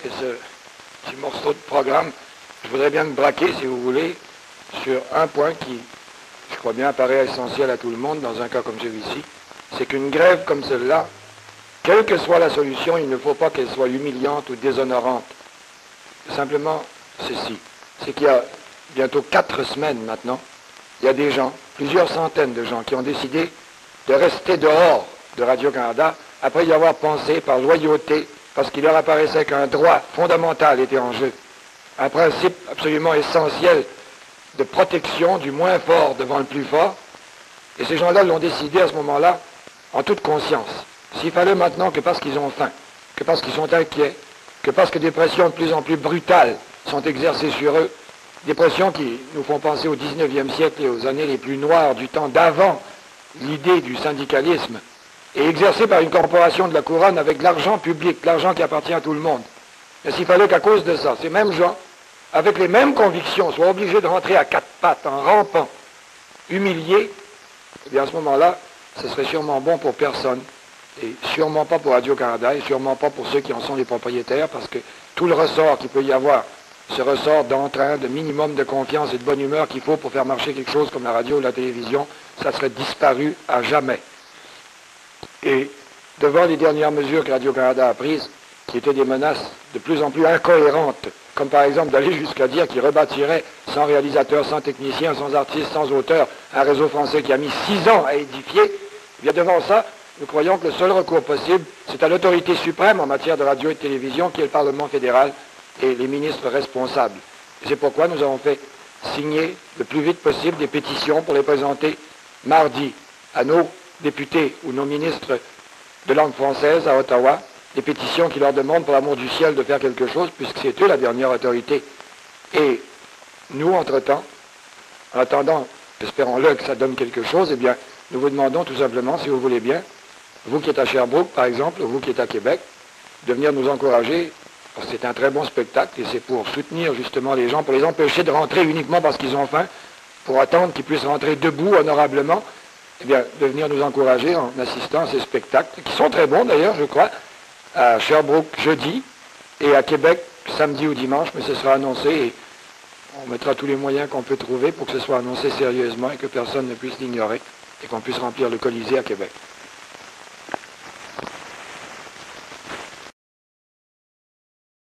et ce petit morceau de programme, je voudrais bien me braquer, si vous voulez, sur un point qui, je crois bien, apparaît essentiel à tout le monde dans un cas comme celui-ci, c'est qu'une grève comme celle-là, quelle que soit la solution, il ne faut pas qu'elle soit humiliante ou déshonorante. Simplement ceci, c'est qu'il y a bientôt 4 semaines maintenant, il y a des gens, plusieurs centaines de gens, qui ont décidé de rester dehors de Radio-Canada après y avoir pensé par loyauté, parce qu'il leur apparaissait qu'un droit fondamental était en jeu, un principe absolument essentiel de protection du moins fort devant le plus fort, et ces gens-là l'ont décidé à ce moment-là en toute conscience. S'il fallait maintenant que parce qu'ils ont faim, que parce qu'ils sont inquiets, que parce que des pressions de plus en plus brutales sont exercées sur eux, des pressions qui nous font penser au XIXe siècle et aux années les plus noires du temps d'avant l'idée du syndicalisme, et exercée par une corporation de la couronne avec de l'argent public, l'argent qui appartient à tout le monde. Et s'il fallait qu'à cause de ça, ces mêmes gens, avec les mêmes convictions, soient obligés de rentrer à 4 pattes, en rampant, humiliés, eh bien à ce moment-là, ce serait sûrement bon pour personne, et sûrement pas pour Radio-Canada, et sûrement pas pour ceux qui en sont les propriétaires, parce que tout le ressort qu'il peut y avoir, ce ressort d'entrain, de minimum de confiance et de bonne humeur qu'il faut pour faire marcher quelque chose comme la radio ou la télévision, ça serait disparu à jamais. Et devant les dernières mesures que Radio-Canada a prises, qui étaient des menaces de plus en plus incohérentes, comme par exemple d'aller jusqu'à dire qu'il rebâtirait sans réalisateur, sans technicien, sans artiste, sans auteur, un réseau français qui a mis 6 ans à édifier, eh bien devant ça, nous croyons que le seul recours possible, c'est à l'autorité suprême en matière de radio et de télévision, qui est le Parlement fédéral et les ministres responsables. Et c'est pourquoi nous avons fait signer le plus vite possible des pétitions pour les présenter mardi à nos députés ou nos ministres de langue française à Ottawa, des pétitions qui leur demandent pour l'amour du ciel de faire quelque chose, puisque c'est eux la dernière autorité. Et nous, entre-temps, en attendant, espérons-le que ça donne quelque chose, eh bien, nous vous demandons tout simplement, si vous voulez bien, vous qui êtes à Sherbrooke, par exemple, ou vous qui êtes à Québec, de venir nous encourager, parce que c'est un très bon spectacle, et c'est pour soutenir justement les gens, pour les empêcher de rentrer uniquement parce qu'ils ont faim, pour attendre qu'ils puissent rentrer debout honorablement, eh bien, de venir nous encourager en assistant à ces spectacles, qui sont très bons d'ailleurs, je crois, à Sherbrooke jeudi, et à Québec samedi ou dimanche, mais ce sera annoncé, et on mettra tous les moyens qu'on peut trouver pour que ce soit annoncé sérieusement et que personne ne puisse l'ignorer, et qu'on puisse remplir le Colisée à Québec.